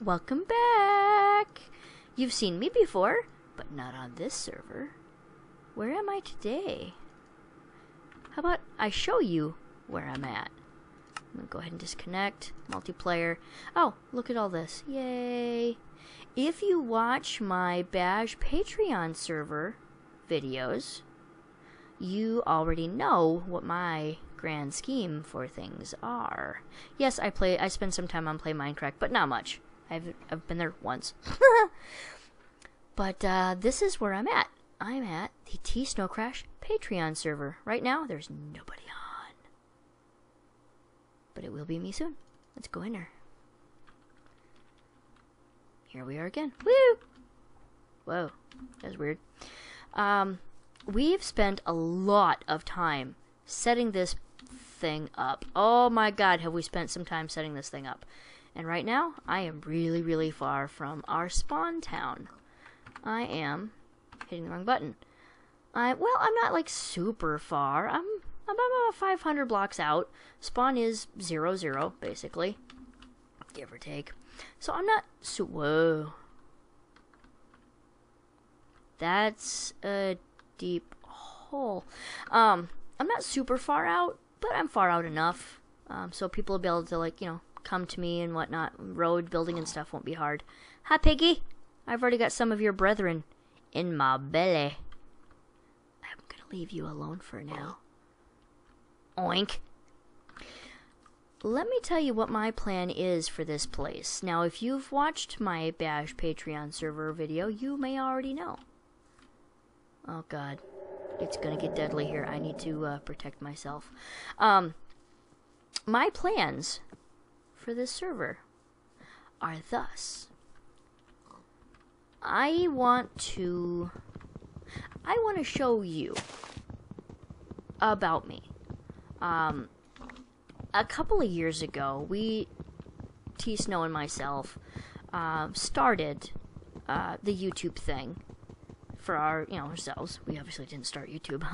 Welcome back! You've seen me before, but not on this server. Where am I today? How about I show you where I'm at? I'm gonna go ahead and disconnect. Multiplayer. Oh, look at all this. Yay! If you watch my Bash Patreon server videos, you already know what my grand scheme for things are. Yes, I spend some time on Play Minecraft, but not much. I've been there once. But this is where I'm at. I'm at the TSnowCrash Patreon server. Right now, there's nobody on. But it will be me soon. Let's go in there. Here we are again. Woo! Whoa, that was weird. We've spent a lot of time setting this thing up. Oh my god, have we spent some time setting this thing up. And right now, I am really, really far from our spawn town. I am hitting the wrong button. I'm not like super far. I'm about 500 blocks out. Spawn is 0, 0, basically. Give or take. So I'm not whoa. That's a deep hole. I'm not super far out, but I'm far out enough. So people will be able to, like, come to me and whatnot. Road building and stuff won't be hard. Hi, Piggy. I've already got some of your brethren in my belly. I'm gonna leave you alone for now. Oink. Let me tell you what my plan is for this place. Now, if you've watched my Bash Patreon server video, you may already know. Oh god. It's gonna get deadly here. I need to protect myself. My plans for this server are thus. I want to show you about me. A couple of years ago, TSnow and myself, started the YouTube thing for ourselves. We obviously didn't start YouTube.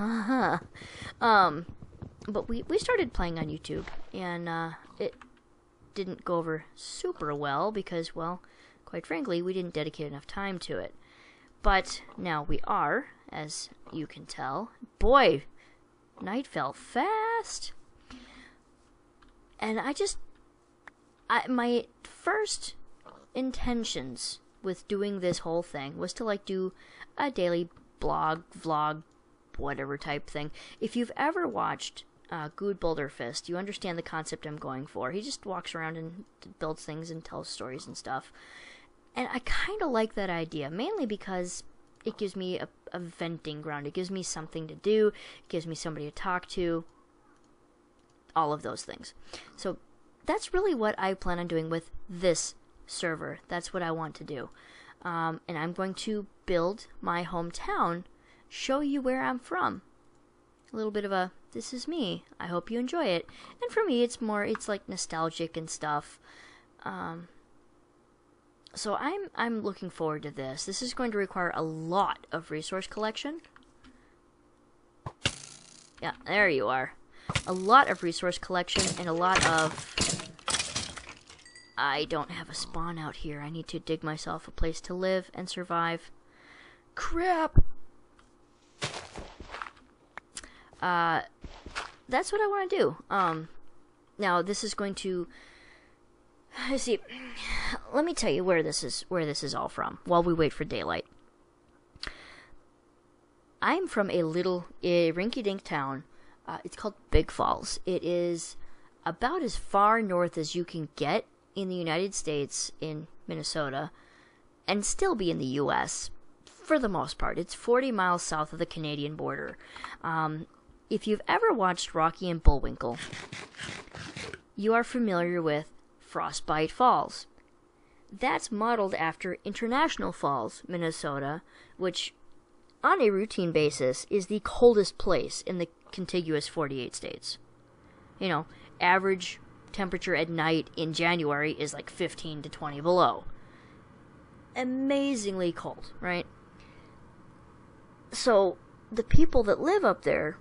But we started playing on YouTube, and it didn't go over super well because, well, quite frankly, we didn't dedicate enough time to it. But now we are, as you can tell. Boy, night fell fast. And my first intentions with doing this whole thing was to, like, do a daily blog, vlog, whatever type thing. If you've ever watched Good Boulder Fist, you understand the concept I'm going for. He just walks around and builds things and tells stories and stuff. And I kind of like that idea, mainly because it gives me a venting ground. It gives me something to do. It gives me somebody to talk to. All of those things. So that's really what I plan on doing with this server. That's what I want to do. And I'm going to build my hometown, show you where I'm from. A little bit of a, this is me. I hope you enjoy it. And for me, it's like nostalgic and stuff. So I'm looking forward to this. This is going to require a lot of resource collection. Yeah, there you are. A lot of resource collection and a lot of... I don't have a spawn out here. I need to dig myself a place to live and survive. Crap! That's what I want to do. Now this is going to... See, let me tell you where this is all from while we wait for daylight. I'm from a rinky-dink town. It's called Big Falls. It is about as far north as you can get in the United States, in Minnesota, and still be in the U.S. for the most part. It's 40 miles south of the Canadian border. If you've ever watched Rocky and Bullwinkle, you are familiar with Frostbite Falls. that's modeled after International Falls, Minnesota, which, on a routine basis, is the coldest place in the contiguous 48 states. You know, average temperature at night in January is like 15 to 20 below. Amazingly cold, right? So, the people that live up there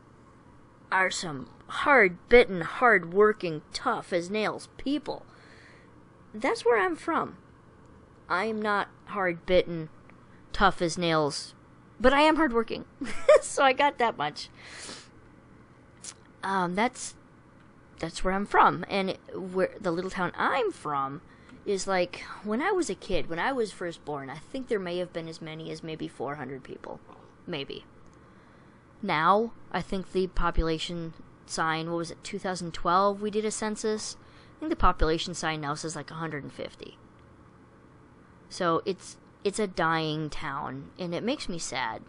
are some hard-bitten, hard-working, tough-as-nails people. That's where I'm from. I'm not hard-bitten, tough-as-nails, but I am hardworking. So I got that much. That's where I'm from. And where the little town I'm from is like, when I was a kid, when I was first born, I think there may have been as many as maybe 400 people. Maybe. Now, I think the population sign, what was it, 2012 we did a census? I think the population sign now says like 150. So it's a dying town, and it makes me sad.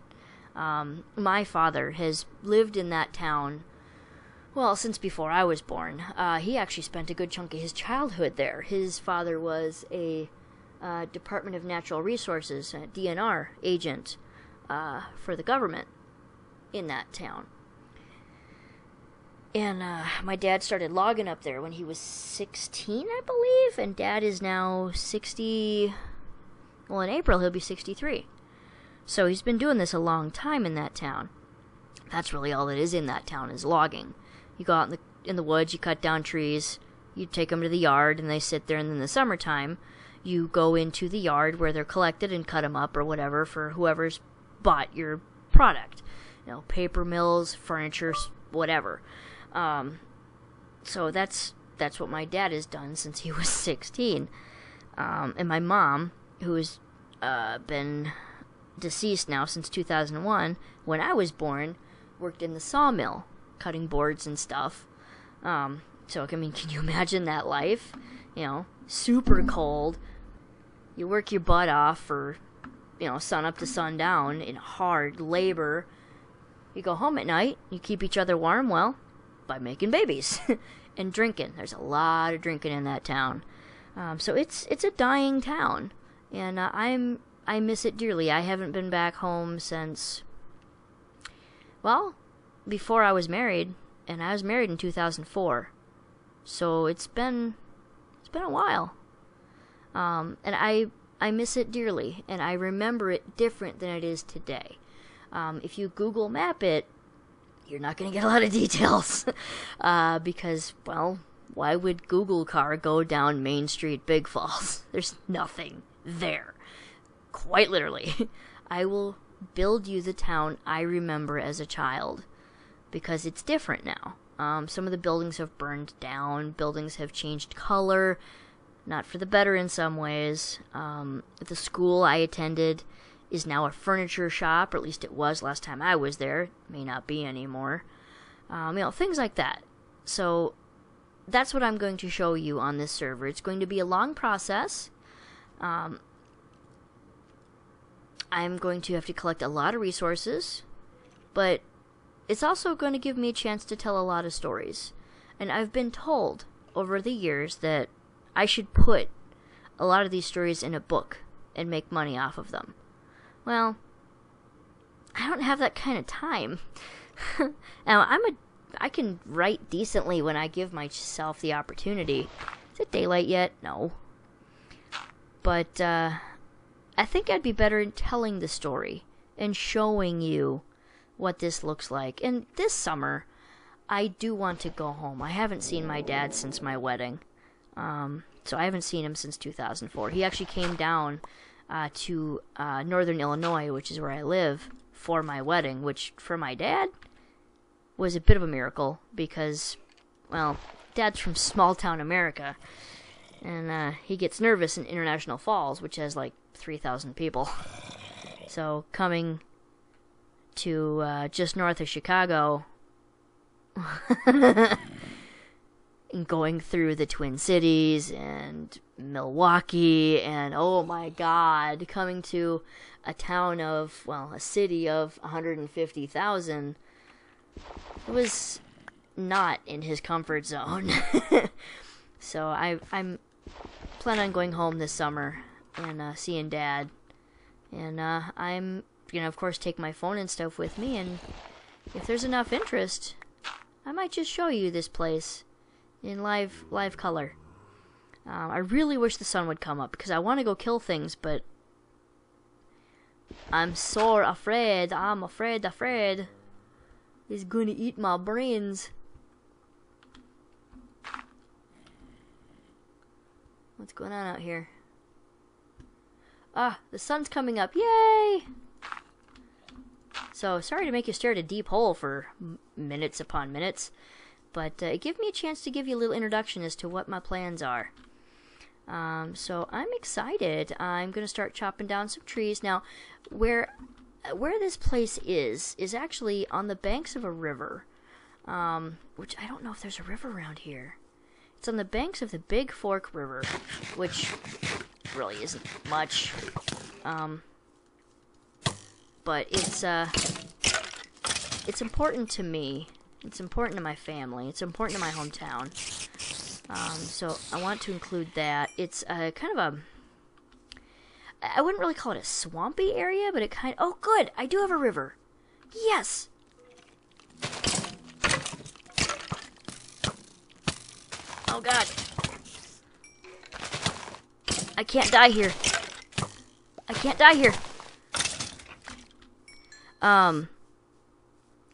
My father has lived in that town, well, since before I was born. He actually spent a good chunk of his childhood there. His father was a Department of Natural Resources, DNR agent for the government in that town. And my dad started logging up there when he was 16, I believe, and Dad is now 60. Well, in April he'll be 63. So he's been doing this a long time in that town. That's really all that is in that town, is logging. You go out in the woods, you cut down trees, you take them to the yard, and they sit there, and in the summertime, you go into the yard where they're collected and cut them up or whatever for whoever's bought your product. You know, paper mills, furniture, whatever. So that's what my dad has done since he was 16. And my mom, who has been deceased now since 2001, when I was born, worked in the sawmill, cutting boards and stuff. So, I mean, can you imagine that life? You know, super cold. You work your butt off for, you know, sun up to sundown in hard labor. You go home at night, you keep each other warm, well, by making babies and drinking. There's a lot of drinking in that town. So it's a dying town, and I miss it dearly. I haven't been back home since, well, before I was married, and I was married in 2004. So it's been a while. And I miss it dearly, and I remember it different than it is today. If you Google Map it, you're not going to get a lot of details. Because, well, why would Google car go down Main Street, Big Falls? There's nothing there. Quite literally. I will build you the town I remember as a child, because it's different now. Some of the buildings have burned down. Buildings have changed color. Not for the better in some ways. The school I attended is now a furniture shop, or at least it was last time I was there. It may not be anymore. You know, things like that. So that's what I'm going to show you on this server. It's going to be a long process. I'm going to have to collect a lot of resources, but it's also going to give me a chance to tell a lot of stories. And I've been told over the years that I should put a lot of these stories in a book and make money off of them. Well, I don't have that kind of time. Now, I can write decently when I give myself the opportunity. Is it daylight yet? No. But, I think I'd be better in telling the story and showing you what this looks like. And this summer, I do want to go home. I haven't seen my dad since my wedding. So I haven't seen him since 2004. He actually came down to northern Illinois, which is where I live, for my wedding, which for my dad was a bit of a miracle because, well, Dad's from small town America, and he gets nervous in International Falls, which has like 3,000 people. So coming to just north of Chicago and going through the Twin Cities and Milwaukee, and oh my god, coming to a town of, well, a city of 150,000, it was not in his comfort zone. So I'm planning on going home this summer. and seeing Dad. And I'm gonna, of course, take my phone and stuff with me, and if there's enough interest, I might just show you this place in live color. I really wish the sun would come up, because I want to go kill things, but I'm so afraid. I'm afraid. It's gonna eat my brains. What's going on out here? Ah, the sun's coming up. Yay! So, sorry to make you stare at a deep hole for minutes upon minutes, but it gave me a chance to give you a little introduction as to what my plans are. So, I'm excited. I'm going to start chopping down some trees. Now, where this place is actually on the banks of a river, which I don't know if there's a river around here. It's on the banks of the Big Fork River, which really isn't much, but it's important to me. It's important to my family. It's important to my hometown. So I want to include that. It's kind of I wouldn't really call it a swampy area, but it oh, good! I do have a river. Yes! Oh, God. I can't die here.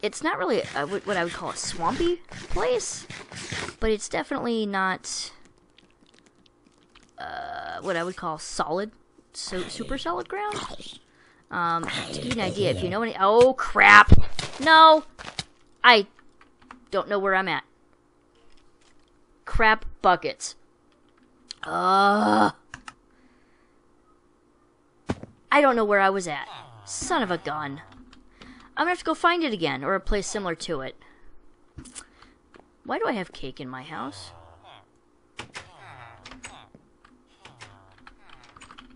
It's not really what I would call a swampy place, but it's definitely not what I would call solid, super solid ground. To give you an idea, if you know any... Oh, crap! No! I don't know where I'm at. Crap buckets. I don't know where I was at. Son of a gun. I'm gonna have to go find it again, or a place similar to it. Why do I have cake in my house?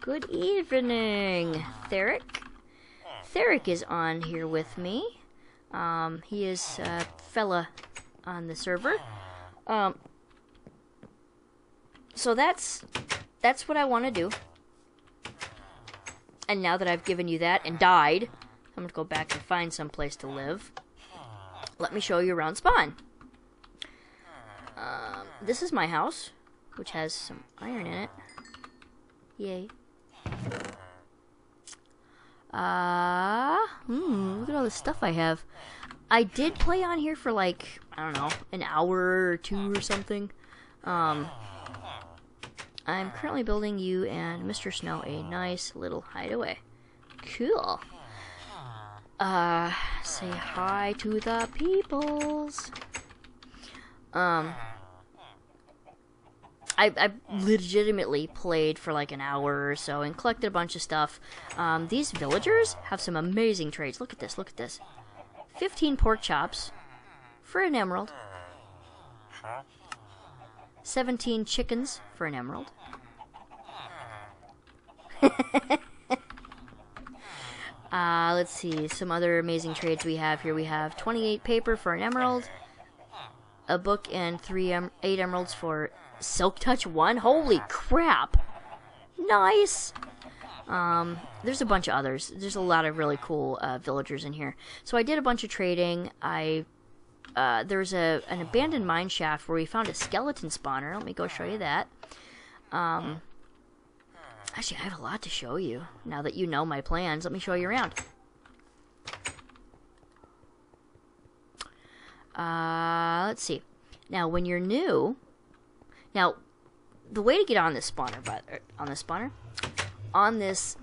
Good evening, Theric. Theric is on here with me. He is a fella on the server. So that's what I want to do. And now that I've given you that and died, I'm going to go back and find some place to live. Let me show you around spawn. This is my house, which has some iron in it. Yay. Look at all the stuff I have. I did play on here for like, I don't know, an hour or two or something. I'm currently building you and Mr. Snow a nice little hideaway. Cool. Say hi to the peoples. I legitimately played for like an hour or so and collected a bunch of stuff. These villagers have some amazing trades. Look at this, look at this. 15 pork chops for an emerald. 17 chickens for an emerald. Let's see, some other amazing trades we have here. We have 28 paper for an emerald, a book, and 8 emeralds for Silk Touch 1. Holy crap! Nice! There's a bunch of others. There's a lot of really cool villagers in here. So I did a bunch of trading. There's an abandoned mine shaft where we found a skeleton spawner. Let me go show you that. Actually, I have a lot to show you now that you know my plans. Let me show you around. Let's see. Now, when you're new, now the way to get on this spawner, on this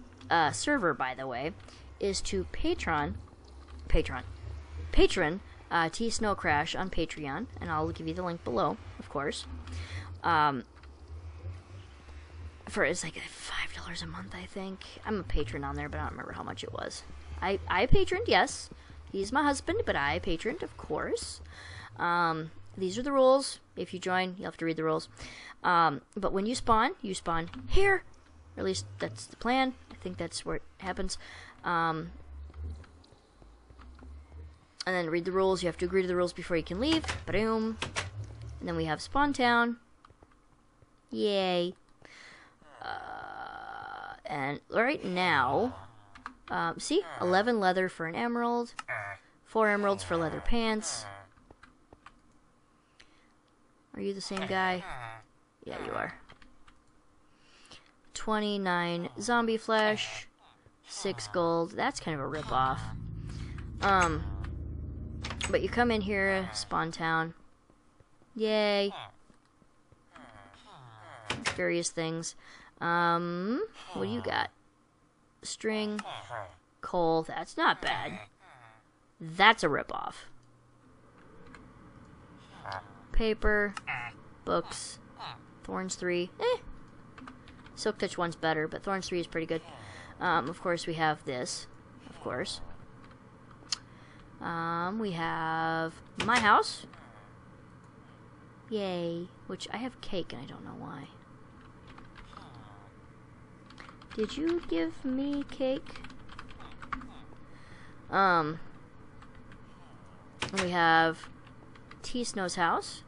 server, by the way, is to patron TSnowCrash on Patreon, and I'll give you the link below, of course. For it's like $5 a month, I think. I'm a patron on there, but I don't remember how much it was. I patroned, yes. He's my husband, but I patroned, of course. These are the rules. If you join, you'll have to read the rules. But when you spawn here. Or at least that's the plan. I think that's where it happens. And then read the rules. You have to agree to the rules before you can leave. Boom. And then we have Spawn Town. Yay. And right now, see? 11 leather for an emerald. 4 emeralds for leather pants. Are you the same guy? Yeah, you are. 29 zombie flesh. 6 gold. That's kind of a rip-off. But you come in here, spawn town. Yay. Various things. What do you got? String. Coal. That's not bad. That's a rip-off. Paper. Books. Thorns 3. Silk Touch 1's better, but Thorns 3 is pretty good. Of course, we have this. Of course. We have my house. Yay. Which I have cake and I don't know why. Did you give me cake? We have TSnow's house,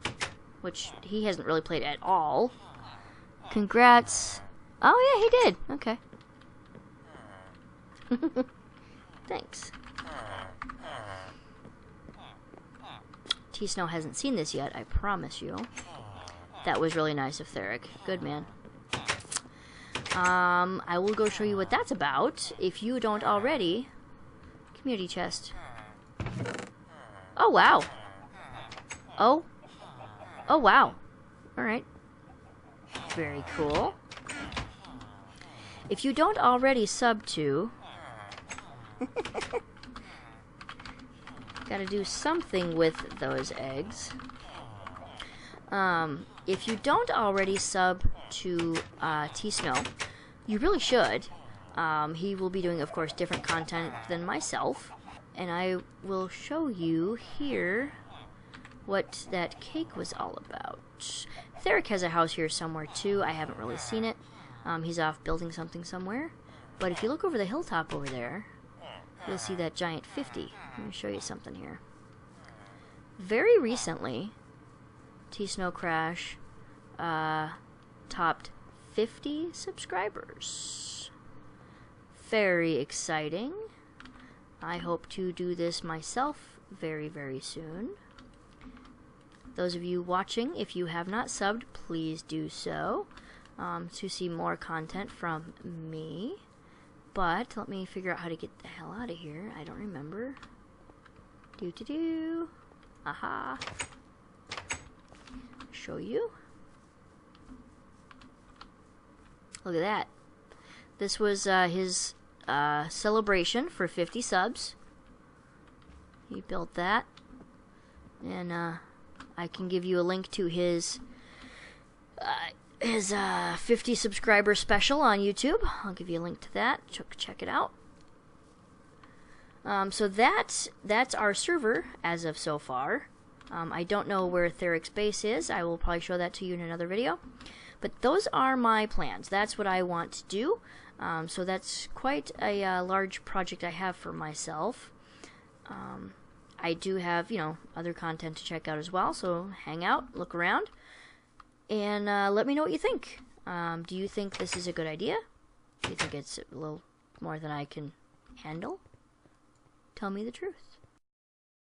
which he hasn't really played at all. Congrats. Oh yeah, he did. Okay. Thanks. TSnow hasn't seen this yet, I promise you. That was really nice of Theric. Good man. I will go show you what that's about, if you don't already. Community chest. Oh, wow. Oh. Oh, wow. Alright. Very cool. If you don't already sub to... Gotta do something with those eggs. If you don't already sub to TSnow, you really should. He will be doing, of course, different content than myself. And I will show you here what that cake was all about. Theric has a house here somewhere, too. I haven't really seen it. He's off building something somewhere. But if you look over the hilltop over there, you'll see that giant 50. Let me show you something here. Very recently, TSnowCrash topped 50 subscribers. Very exciting. I hope to do this myself very, very soon. Those of you watching, if you have not subbed, please do so to see more content from me. But let me figure out how to get the hell out of here. I don't remember. Do. Aha. Show you. Look at that. This was his celebration for 50 subs. He built that. And I can give you a link to his 50 subscriber special on YouTube. I'll give you a link to that. Check it out. So that's our server as of so far. I don't know where Theric's base is. I will probably show that to you in another video. But those are my plans. That's what I want to do. So that's quite a large project I have for myself. I do have, other content to check out as well. So hang out, look around, and let me know what you think. Do you think this is a good idea? Do you think it's a little more than I can handle? Tell me the truth.